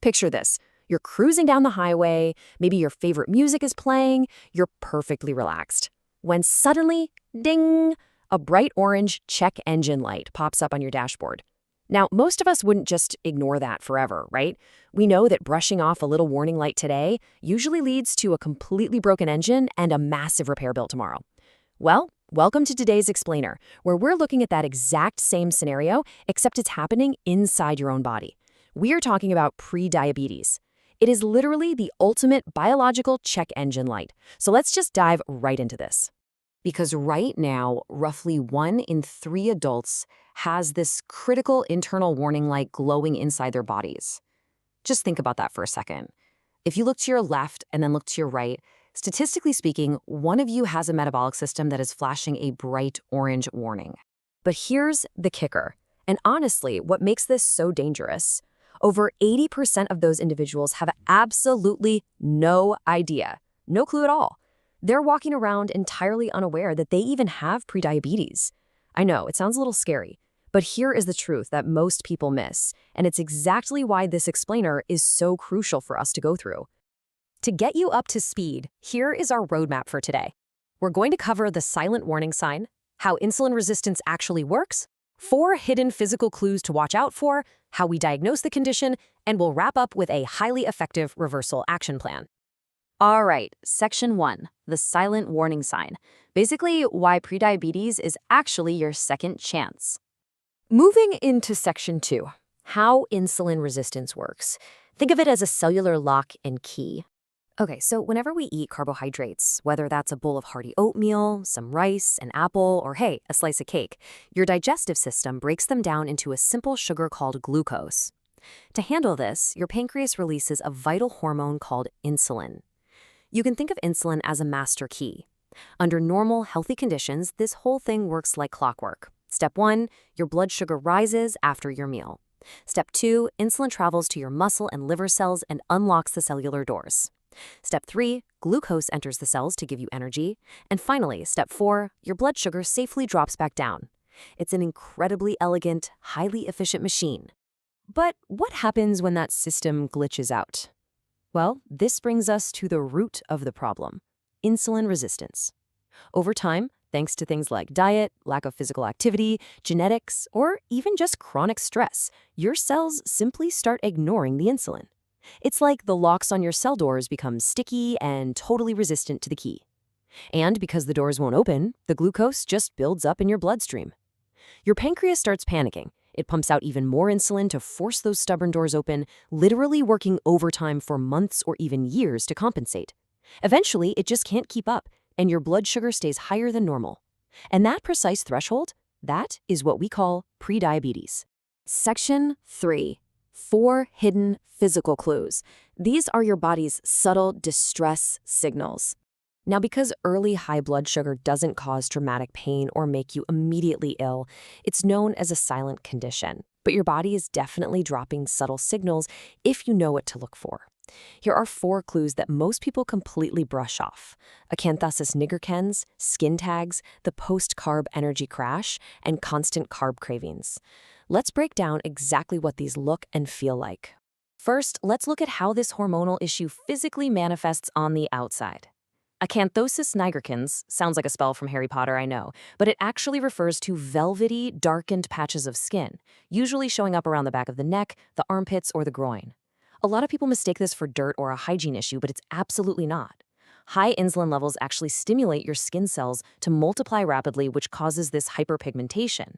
Picture this. You're cruising down the highway, maybe your favorite music is playing, you're perfectly relaxed. When suddenly, ding, a bright orange check engine light pops up on your dashboard. Now, most of us wouldn't just ignore that forever, right? We know that brushing off a little warning light today usually leads to a completely broken engine and a massive repair bill tomorrow. Well, welcome to today's Explainer, where we're looking at that exact same scenario, except it's happening inside your own body. We are talking about prediabetes. It is literally the ultimate biological check engine light. So let's just dive right into this. Because right now, roughly 1 in 3 adults has this critical internal warning light glowing inside their bodies. Just think about that for a second. If you look to your left and then look to your right, statistically speaking, one of you has a metabolic system that is flashing a bright orange warning. But here's the kicker, and honestly, what makes this so dangerous. Over 80% of those individuals have absolutely no idea, no clue at all. They're walking around entirely unaware that they even have prediabetes. I know, it sounds a little scary, but here is the truth that most people miss, and it's exactly why this explainer is so crucial for us to go through. To get you up to speed, here is our roadmap for today. We're going to cover the silent warning sign, how insulin resistance actually works, 4 hidden physical clues to watch out for, how we diagnose the condition, and we'll wrap up with a highly effective reversal action plan. All right, Section 1, the silent warning sign. Basically, why prediabetes is actually your second chance. Moving into Section 2, how insulin resistance works. Think of it as a cellular lock and key. Okay, so whenever we eat carbohydrates, whether that's a bowl of hearty oatmeal, some rice, an apple, or hey, a slice of cake, your digestive system breaks them down into a simple sugar called glucose. To handle this, your pancreas releases a vital hormone called insulin. You can think of insulin as a master key. Under normal, healthy conditions, this whole thing works like clockwork. Step 1, your blood sugar rises after your meal. Step 2, insulin travels to your muscle and liver cells and unlocks the cellular doors. Step 3, glucose enters the cells to give you energy. And finally, Step 4, your blood sugar safely drops back down. It's an incredibly elegant, highly efficient machine. But what happens when that system glitches out? Well, this brings us to the root of the problem, insulin resistance. Over time, thanks to things like diet, lack of physical activity, genetics, or even just chronic stress, your cells simply start ignoring the insulin. It's like the locks on your cell doors become sticky and totally resistant to the key. And because the doors won't open, the glucose just builds up in your bloodstream. Your pancreas starts panicking. It pumps out even more insulin to force those stubborn doors open, literally working overtime for months or even years to compensate. Eventually, it just can't keep up, and your blood sugar stays higher than normal. And that precise threshold, that is what we call prediabetes. Section 3. 4 hidden physical clues. These are your body's subtle distress signals. Now, because early high blood sugar doesn't cause dramatic pain or make you immediately ill, it's known as a silent condition. But your body is definitely dropping subtle signals if you know what to look for. Here are 4 clues that most people completely brush off: acanthosis nigricans, skin tags, the post-carb energy crash, and constant carb cravings. Let's break down exactly what these look and feel like. First, let's look at how this hormonal issue physically manifests on the outside. Acanthosis nigricans sounds like a spell from Harry Potter, I know, but it actually refers to velvety, darkened patches of skin, usually showing up around the back of the neck, the armpits, or the groin. A lot of people mistake this for dirt or a hygiene issue, but it's absolutely not. High insulin levels actually stimulate your skin cells to multiply rapidly, which causes this hyperpigmentation.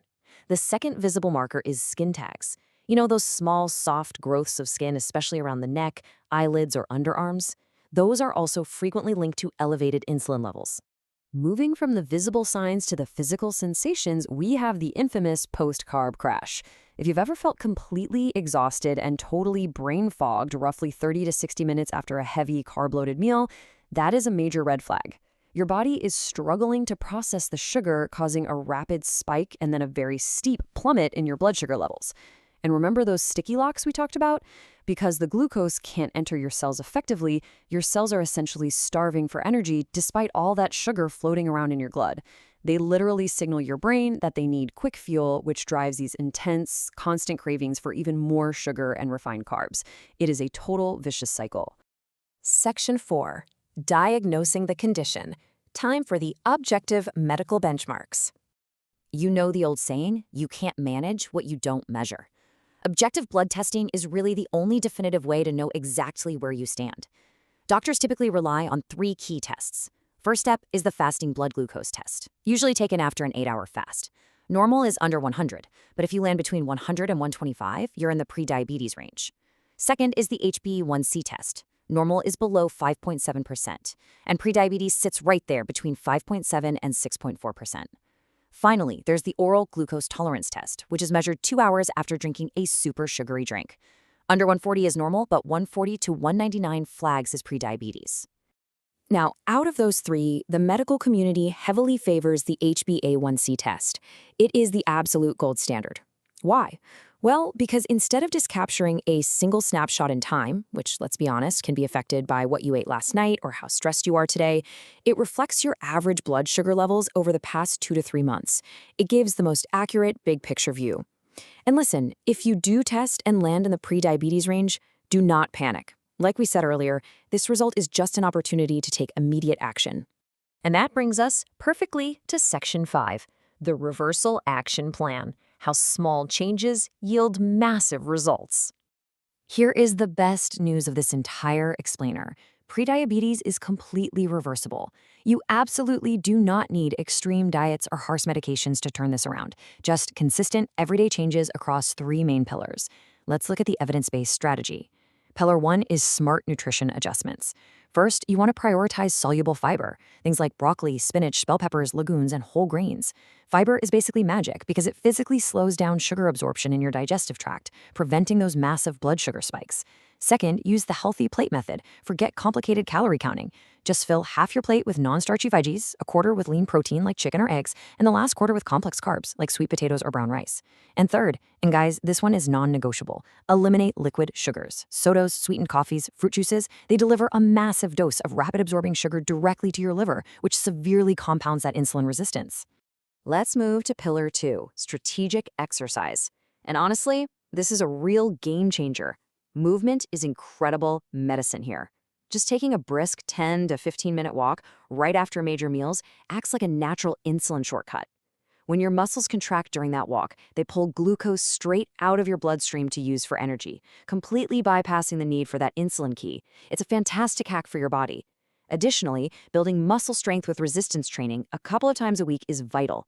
The second visible marker is skin tags. You know, those small, soft growths of skin, especially around the neck, eyelids, or underarms? Those are also frequently linked to elevated insulin levels. Moving from the visible signs to the physical sensations, we have the infamous post-carb crash. If you've ever felt completely exhausted and totally brain-fogged roughly 30 to 60 minutes after a heavy carb-loaded meal, that is a major red flag. Your body is struggling to process the sugar, causing a rapid spike and then a very steep plummet in your blood sugar levels. And remember those sticky locks we talked about? Because the glucose can't enter your cells effectively, your cells are essentially starving for energy despite all that sugar floating around in your blood. They literally signal your brain that they need quick fuel, which drives these intense, constant cravings for even more sugar and refined carbs. It is a total vicious cycle. Section 4. Diagnosing the condition. Time for the objective medical benchmarks. You know the old saying, you can't manage what you don't measure. Objective blood testing is really the only definitive way to know exactly where you stand. Doctors typically rely on 3 key tests. First step is the fasting blood glucose test, usually taken after an 8-hour fast. Normal is under 100, but if you land between 100 and 125, you're in the prediabetes range. Second is the HbA1c test. Normal is below 5.7%, and prediabetes sits right there between 5.7 and 6.4%. Finally, there's the oral glucose tolerance test, which is measured 2 hours after drinking a super sugary drink. Under 140 is normal, but 140 to 199 flags as prediabetes. Now, out of those 3, the medical community heavily favors the HbA1c test. It is the absolute gold standard. Why? Well, because instead of just capturing a single snapshot in time, which, let's be honest, can be affected by what you ate last night or how stressed you are today, it reflects your average blood sugar levels over the past 2 to 3 months. It gives the most accurate, big-picture view. And listen, if you do test and land in the prediabetes range, do not panic. Like we said earlier, this result is just an opportunity to take immediate action. And that brings us perfectly to Section 5, the Reversal Action Plan. How small changes yield massive results. Here is the best news of this entire explainer. Prediabetes is completely reversible. You absolutely do not need extreme diets or harsh medications to turn this around. Just consistent, everyday changes across 3 main pillars. Let's look at the evidence-based strategy. Pillar 1 is smart nutrition adjustments. First, you want to prioritize soluble fiber, things like broccoli, spinach, bell peppers, legumes, and whole grains. Fiber is basically magic because it physically slows down sugar absorption in your digestive tract, preventing those massive blood sugar spikes. Second, use the healthy plate method. Forget complicated calorie counting. Just fill half your plate with non-starchy veggies, a quarter with lean protein like chicken or eggs, and the last quarter with complex carbs like sweet potatoes or brown rice. And third, and guys, this one is non-negotiable, eliminate liquid sugars. Sodas, sweetened coffees, fruit juices, they deliver a massive dose of rapid-absorbing sugar directly to your liver, which severely compounds that insulin resistance. Let's move to Pillar 2, strategic exercise. And honestly, this is a real game changer. Movement is incredible medicine here. Just taking a brisk 10 to 15-minute walk right after major meals acts like a natural insulin shortcut. When your muscles contract during that walk, they pull glucose straight out of your bloodstream to use for energy, completely bypassing the need for that insulin key. It's a fantastic hack for your body. Additionally, building muscle strength with resistance training a couple of times a week is vital.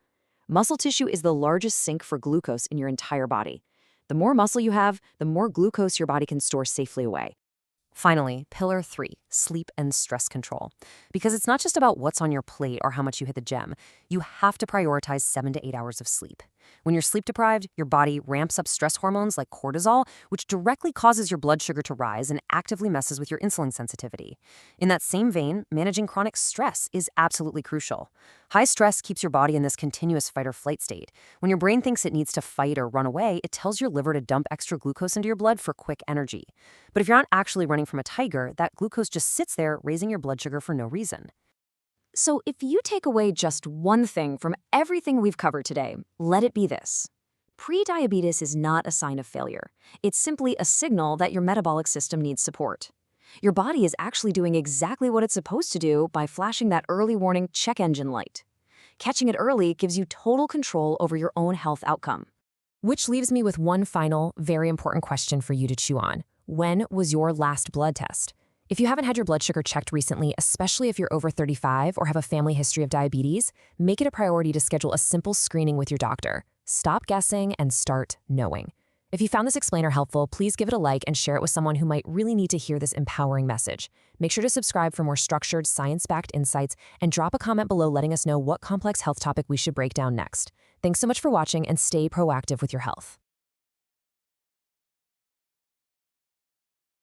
Muscle tissue is the largest sink for glucose in your entire body. The more muscle you have, the more glucose your body can store safely away. Finally, Pillar 3, sleep and stress control. Because it's not just about what's on your plate or how much you hit the gym, you have to prioritize 7 to 8 hours of sleep. When you're sleep deprived, your body ramps up stress hormones like cortisol, which directly causes your blood sugar to rise and actively messes with your insulin sensitivity. In that same vein, managing chronic stress is absolutely crucial. High stress keeps your body in this continuous fight or flight state. When your brain thinks it needs to fight or run away, it tells your liver to dump extra glucose into your blood for quick energy. But if you're not actually running from a tiger, that glucose just sits there, raising your blood sugar for no reason. So if you take away just one thing from everything we've covered today, let it be this. Prediabetes is not a sign of failure. It's simply a signal that your metabolic system needs support. Your body is actually doing exactly what it's supposed to do by flashing that early warning check engine light. Catching it early gives you total control over your own health outcome. Which leaves me with one final, very important question for you to chew on. When was your last blood test? If you haven't had your blood sugar checked recently, especially if you're over 35 or have a family history of diabetes, make it a priority to schedule a simple screening with your doctor. Stop guessing and start knowing. If you found this explainer helpful, please give it a like and share it with someone who might really need to hear this empowering message. Make sure to subscribe for more structured, science-backed insights and drop a comment below letting us know what complex health topic we should break down next. Thanks so much for watching and stay proactive with your health.